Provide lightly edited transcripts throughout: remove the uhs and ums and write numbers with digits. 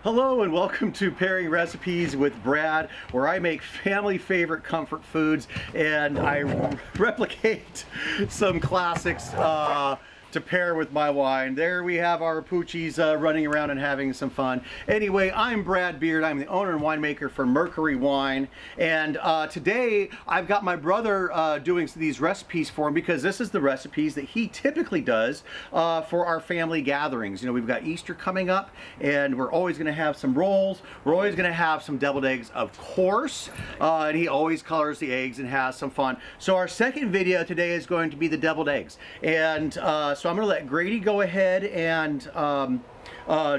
Hello and welcome to Pairing Recipes with Brad, where I make family favorite comfort foods and I replicate some classics to pair with my wine. There we have our poochies running around and having some fun. Anyway, I'm Brad Beard. I'm the owner and winemaker for Mercury Wine, and today I've got my brother doing these recipes for him because this is the recipes that he typically does for our family gatherings. You know, we've got Easter coming up and we're always going to have some rolls. We're always going to have some deviled eggs, of course, and he always colors the eggs and has some fun. So our second video today is going to be the deviled eggs, and so I'm going to let Grady go ahead and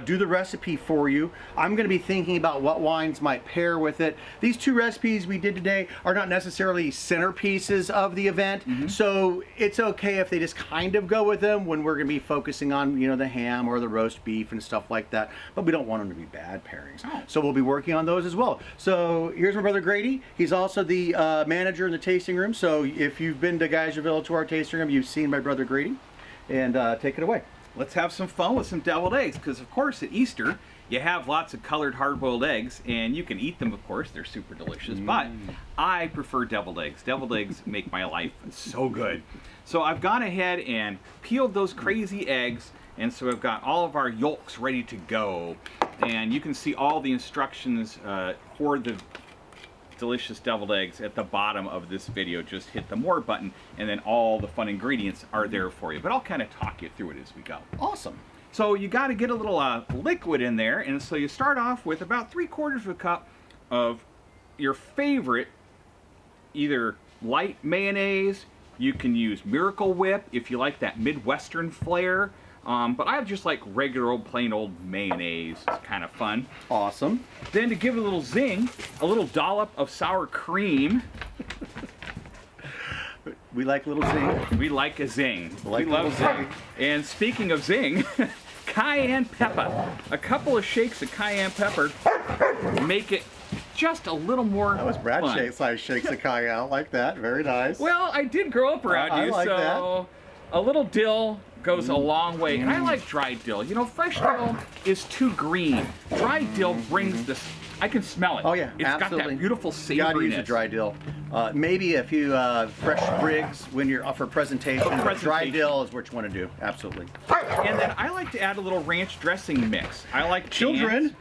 do the recipe for you. I'm going to be thinking about what wines might pair with it. These two recipes we did today are not necessarily centerpieces of the event, so it's okay if they just kind of go with them when we're going to be focusing on, you know, the ham or the roast beef and stuff like that, but we don't want them to be bad pairings. So we'll be working on those as well. So here's my brother Grady. He's also the manager in the tasting room, so if you've been to Geyserville to our tasting room, you've seen my brother Grady. And take it away. Let's have some fun with some deviled eggs, because of course at Easter you have lots of colored hard-boiled eggs, and you can eat them, of course, they're super delicious, but I prefer deviled eggs. Deviled eggs make my life so good. So I've gone ahead and peeled those crazy eggs, and so I've got all of our yolks ready to go, and you can see all the instructions for the delicious deviled eggs at the bottom of this video. Just hit the more button and then all the fun ingredients are there for you, but I'll kind of talk you through it as we go. Awesome. So you got to get a little liquid in there, and so you start off with about 3/4 of a cup of your favorite either light mayonnaise. You can use Miracle Whip if you like that Midwestern flair, but I just like regular old plain old mayonnaise. It's kind of fun. Awesome. Then to give it a little zing, a little dollop of sour cream. We like a little zing. We like a zing. We love zing. And speaking of zing, cayenne pepper. A couple of shakes of cayenne pepper make it just a little more That was Brad size shakes of cayenne. I like that. Very nice. Well, I did grow up around you, like so that. A little dill goes a long way, and I like dried dill. You know, fresh dill is too green. Dried dill brings this. I can smell it. Oh yeah, it's absolutely. got that beautiful savoriness. You gotta use a dry dill. Maybe a few fresh sprigs when you're for presentation. But dry dill is what you want to do. Absolutely. And then I like to add a little ranch dressing mix. I like children.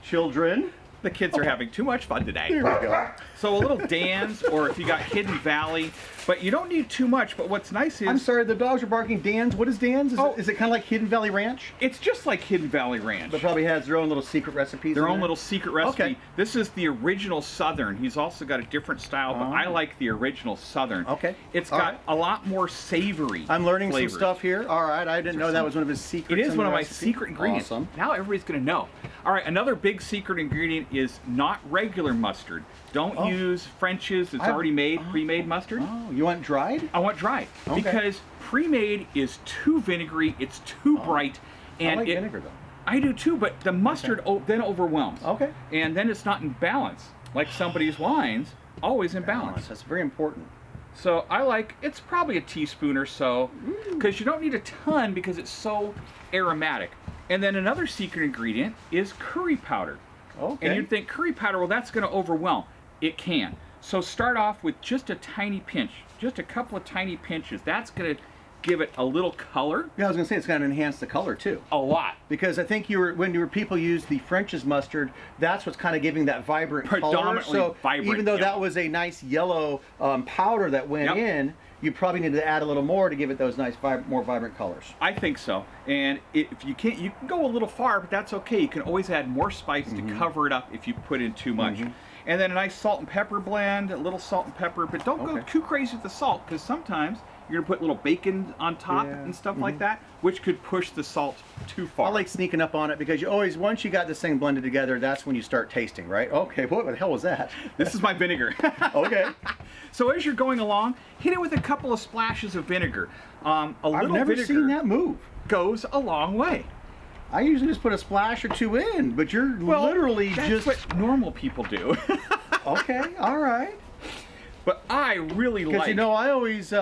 Children. The kids are having too much fun today. Here we go. So a little Dan's, or if you got Hidden Valley, but you don't need too much. But what's nice is... I'm sorry, the dogs are barking. Dan's? What is Dan's? Is it kind of like Hidden Valley Ranch? It's just like Hidden Valley Ranch. But probably has their own little secret recipes. Their own little secret recipe. Okay. This is the original Southern. He's also got a different style, but I like the original Southern. Okay. It's got a lot more savory. I'm learning flavors. some stuff here. All right, I didn't know that was one of his secrets. It is one of my secret ingredients. Awesome. Now everybody's going to know. All right, another big secret ingredient is not regular mustard. Don't use French's. It's already made, pre-made mustard. Oh, you want dried? I want dried. Okay. Because pre-made is too vinegary, it's too bright. And I like vinegar though. I do too, but the mustard then overwhelms. Okay. And then it's not in balance. Like somebody's wine's always in balance. That's very important. So I like, it's probably a teaspoon or so, because you don't need a ton because it's so aromatic. And then another secret ingredient is curry powder. Okay. And you'd think curry powder, well, that's going to overwhelm. It can. So start off with just a tiny pinch, just a couple of tiny pinches. That's going to give it a little color. Yeah, I was going to say it's going to enhance the color too. A lot. Because I think when people use the French's mustard, that's what's kind of giving that vibrant color. Predominantly So vibrant, even though that was a nice yellow powder that went in, you probably need to add a little more to give it those nice, more vibrant colors. I think so. And if you can't, you can go a little far, but that's okay. You can always add more spice to cover it up if you put in too much. And then a nice salt and pepper blend, a little salt and pepper, but don't go too crazy with the salt, because sometimes you're going to put little bacon on top and stuff like that, which could push the salt too far. I like sneaking up on it because you always, once you got this thing blended together, that's when you start tasting, right? Okay, what the hell was that? This is my vinegar. Okay. So as you're going along, hit it with a couple of splashes of vinegar. I've never seen that move. Goes a long way. I usually just put a splash or two in, but you're literally that's what normal people do. Okay, all right. But I really like... Because, you know, I always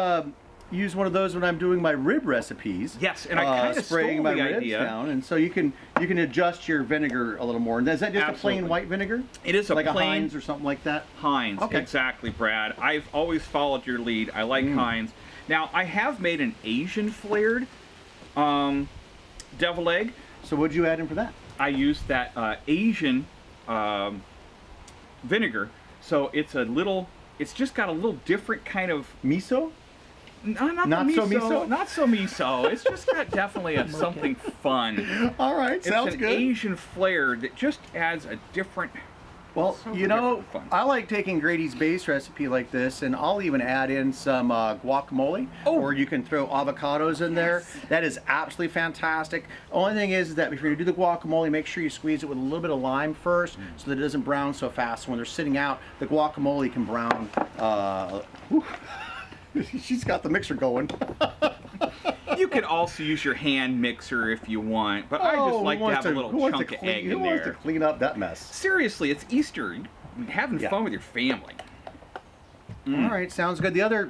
use one of those when I'm doing my rib recipes. Yes, and I kind of spraying stole my the ribs idea. down, and so you can adjust your vinegar a little more. And is that just a Absolutely. plain white vinegar? It is a like plain a Heinz or something like that. Heinz, Okay. exactly, Brad. I've always followed your lead. I like Heinz. Now, I have made an Asian flavored deviled egg. So what'd you add in for that? I used that Asian vinegar, so it's just got a little different kind of Miso? no, not Not the so miso, miso? not so miso. It's just got definitely something fun. All right, It's sounds an good. Asian flair that just adds a different. Well, So you know, different fun. I like taking Grady's base recipe like this, and I'll even add in some guacamole, or you can throw avocados in there. That is absolutely fantastic. Only thing is that if you're gonna do the guacamole, make sure you squeeze it with a little bit of lime first, so that it doesn't brown so fast. So when they're sitting out, the guacamole can brown. Whew. She's got the mixer going. You could also use your hand mixer if you want, but I just who like to wants have a little who wants chunk to of clean- egg Who in wants to there. clean up that mess? Seriously, it's Easter. You're having Yeah. fun with your family. All right, sounds good. The other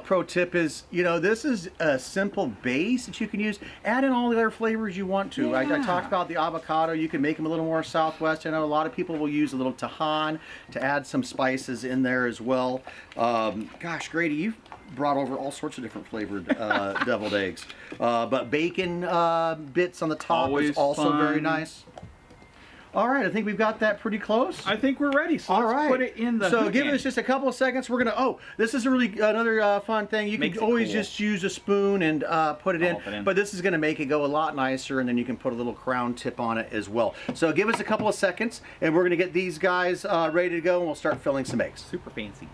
pro tip is, you know, this is a simple base that you can use. Add in all the other flavors you want to. I Yeah. talked about the avocado. You can make them a little more Southwest. I know a lot of people will use a little Tahan to add some spices in there as well. Gosh, Grady, you've brought over all sorts of different flavored deviled eggs. But bacon bits on the top Always is also very fun. nice. All right, I think we've got that pretty close. I think we're ready, so All let's right. put it in the So hoot give can. us just a couple of seconds. We're gonna. Oh, this is a really another fun thing. You Makes can it always cool. just use a spoon and put it in. Pop it in. But this is gonna make it go a lot nicer, and then you can put a little crown tip on it as well. So give us a couple of seconds, and we're gonna get these guys ready to go, and we'll start filling some eggs. Super fancy.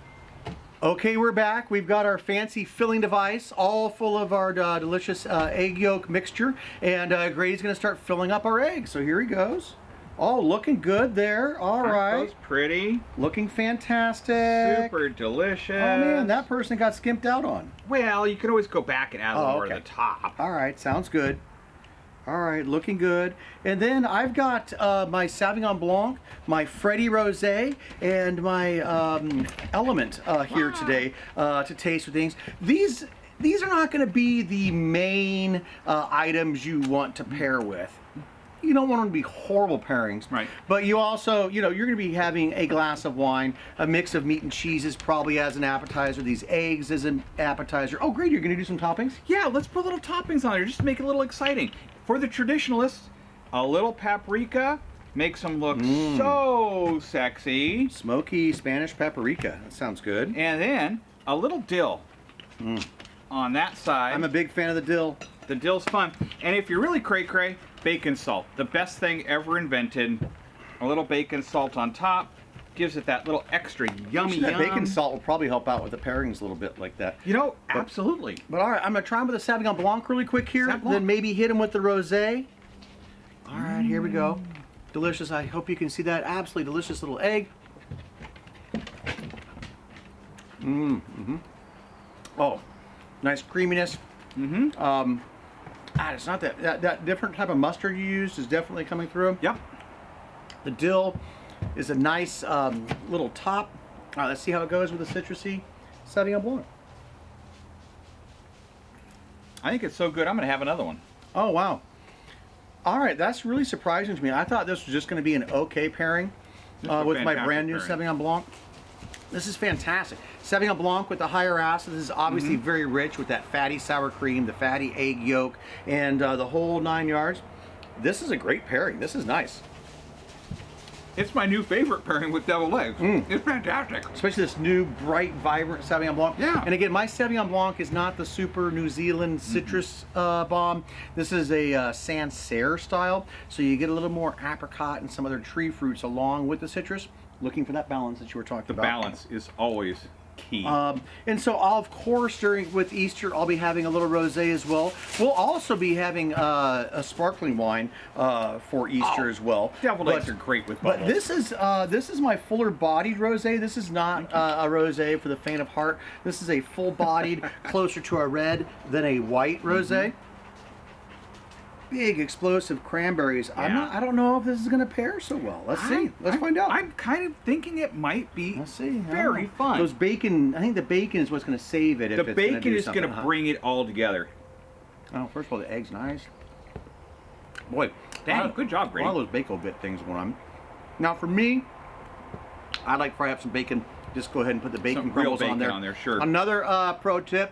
Okay, we're back. We've got our fancy filling device, all full of our delicious egg yolk mixture, and Grady's gonna start filling up our eggs. So here he goes. Oh, looking good there. All right. That's pretty. Looking fantastic. Super delicious. Oh man, that person got skimped out on. Well, you can always go back and add a little more okay. to the top. All right, sounds good. All right, looking good. And then I've got my Sauvignon Blanc, my Freddy Rosé, and my Element here today to taste with things. These are not going to be the main items you want to pair with. You don't want them to be horrible pairings. Right. But you also, you know, you're going to be having a glass of wine, a mix of meat and cheeses probably as an appetizer, these eggs as an appetizer. Oh, great, you're going to do some toppings? Yeah, let's put little toppings on there just to make it a little exciting. For the traditionalists, a little paprika makes them look so sexy. Smoky Spanish paprika. That sounds good. And then a little dill on that side. I'm a big fan of the dill. The dill's fun. And if you're really cray-cray, bacon salt. The best thing ever invented. A little bacon salt on top gives it that little extra yummy That yum. bacon salt will probably help out with the pairings a little bit like that. You know, absolutely. But all right, I'm going to try them with the Sauvignon Blanc really quick here, Sauv Blanc. then maybe hit them with the Rosé. All right, here we go. Delicious. I hope you can see that. Absolutely delicious little egg. Oh, nice creaminess. It's not that different type of mustard you used is definitely coming through. Yep. The dill is a nice little top. Let's see how it goes with the citrusy Sauvignon Blanc. I think it's so good, I'm going to have another one. Oh, wow. All right, that's really surprising to me. I thought this was just going to be an okay pairing This is a with my fantastic brand new pairing. Sauvignon Blanc. This is fantastic. Sauvignon Blanc with the higher acid. This is obviously very rich with that fatty sour cream, the fatty egg yolk, and the whole 9 yards. This is a great pairing. This is nice. It's my new favorite pairing with deviled eggs. It's fantastic. Especially this new, bright, vibrant Sauvignon Blanc. Yeah. And again, my Sauvignon Blanc is not the super New Zealand citrus bomb. This is a Sancerre style. So you get a little more apricot and some other tree fruits along with the citrus. Looking for that balance that you were talking The about. balance is always key. And so, of course, with Easter, I'll be having a little rosé as well. We'll also be having a sparkling wine for Easter as well. Deviled eggs are great with But bubbles. this is my fuller-bodied rosé. This is not a rosé for the faint of heart. This is a full-bodied, closer to a red than a white rosé. big explosive cranberries. Yeah. I don't know if this is going to pair so well. Let's see. Let's find out. I'm kind of thinking it might be Let's see. very fun. Those bacon, I think the bacon is what's going to save it. The if it's bacon do is going to something, bring it all together. Oh, first of all, the egg's nice. Boy, Dang, good job, A Grady. lot of those bacon bit things going on. Now, for me, I like to fry up some bacon. Just go ahead and put the bacon Some real crumbles on bacon there. sure. Another pro tip.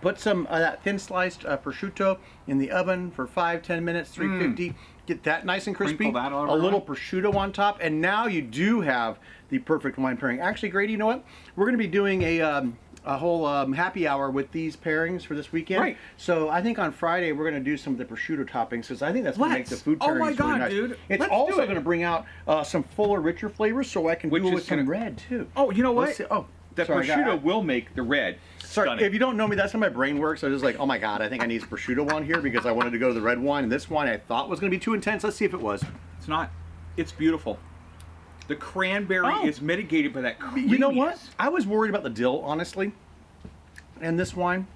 Put some that thin sliced prosciutto in the oven for 5-10 minutes, 350. Get that nice and crispy. Sprinkle that all A little around. prosciutto on top, and now you do have the perfect wine pairing. Actually, Grady, you know what? We're going to be doing a whole happy hour with these pairings for this weekend. Right. So I think on Friday we're going to do some of the prosciutto toppings because I think that's going to make the food pairings Oh my really God, nice. dude. It's Let's do also it. going to bring out some fuller, richer flavors, so I can Which do it is with some gonna- red too. Oh, you know what? Let's see. Oh, The sorry, I got- prosciutto will make the red Sorry, stunning. if you don't know me, that's how my brain works. I was just like, oh my God, I think I need some prosciutto on here because I wanted to go to the red wine. And this wine I thought was going to be too intense. Let's see if it was. It's not. It's beautiful. The cranberry Oh. is mitigated by that creaminess. You know what? I was worried about the dill, honestly. And this wine,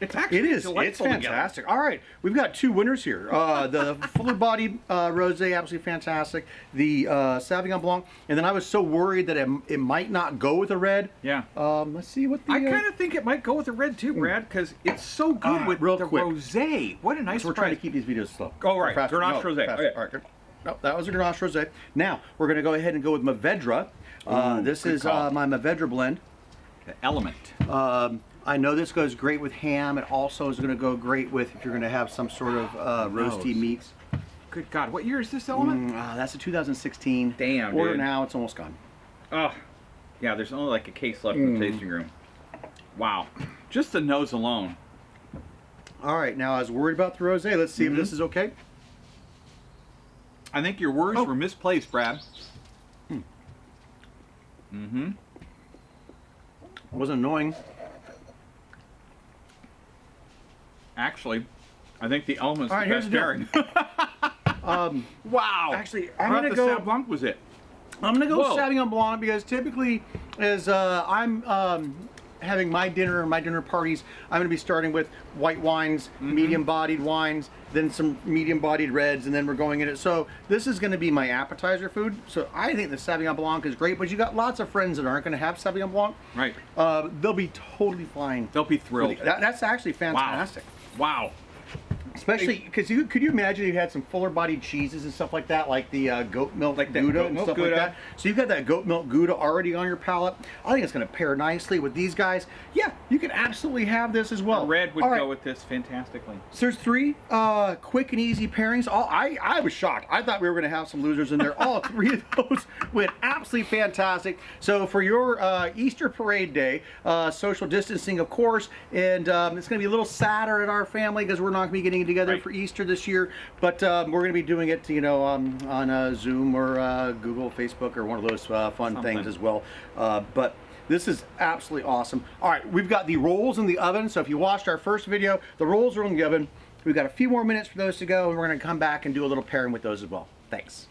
It's actually it is. It's delightful together. fantastic. All right, we've got two winners here. The fuller bodied rosé, absolutely fantastic. The Sauvignon Blanc, and then I was so worried that it might not go with a red. Yeah. Let's see what the. I kind of think it might go with the red too, Brad, because it's so good with real the quick. rosé. What a nice So we're trying to surprise. keep these videos slow. Oh, right. Faster. Grenache rosé. faster. Okay. All right, good. No, that was a Grenache rosé. Now we're going to go ahead and go with Mourvedre. This good is call. my Mourvedre blend. The element. I know this goes great with ham. It also is going to go great with if you're going to have some sort of roasty knows? meats. Good God, what year is this element? That's a 2016. Damn, Order dude. now, it's almost gone. Oh, yeah. There's only like a case left in the tasting room. Wow, just the nose alone. All right, now I was worried about the rosé. Let's see if this is okay. I think your words Oh. were misplaced, Brad. It wasn't annoying. Actually, I think the element's All right, the here's best the deal. pairing. Wow. Actually, I I'm thought going to the go. Sauv Blanc was it. I'm gonna go Whoa. Sauvignon Blanc because typically, as I'm having my dinner and my dinner parties, I'm gonna be starting with white wines, medium-bodied wines, then some medium-bodied reds, and then we're going in it. So this is gonna be my appetizer food. So I think the Sauvignon Blanc is great, but you got lots of friends that aren't gonna have Sauvignon Blanc. Right. They'll be totally fine. They'll be thrilled. That's actually Wow. fantastic. Wow. Especially because could you imagine you had some fuller-bodied cheeses and stuff like that, like the goat milk Like that Gouda goat and milk stuff Gouda. like that. So you've got that goat milk Gouda already on your palate. I think it's going to pair nicely with these guys. Yeah, you can absolutely have this as well. A red would All right, go with this fantastically. So there's three quick and easy pairings. I was shocked. I thought we were going to have some losers in there. All three of those went absolutely fantastic. So for your Easter parade day, social distancing, of course, and it's going to be a little sadder at our family because we're not going to be getting together Right. for Easter this year. But we're going to be doing it, on Zoom or Google, Facebook, or one of those fun things as well. But this is absolutely awesome. All right, we've got the rolls in the oven. So if you watched our first video, the rolls are in the oven. We've got a few more minutes for those to go, and we're going to come back and do a little pairing with those as well. Thanks.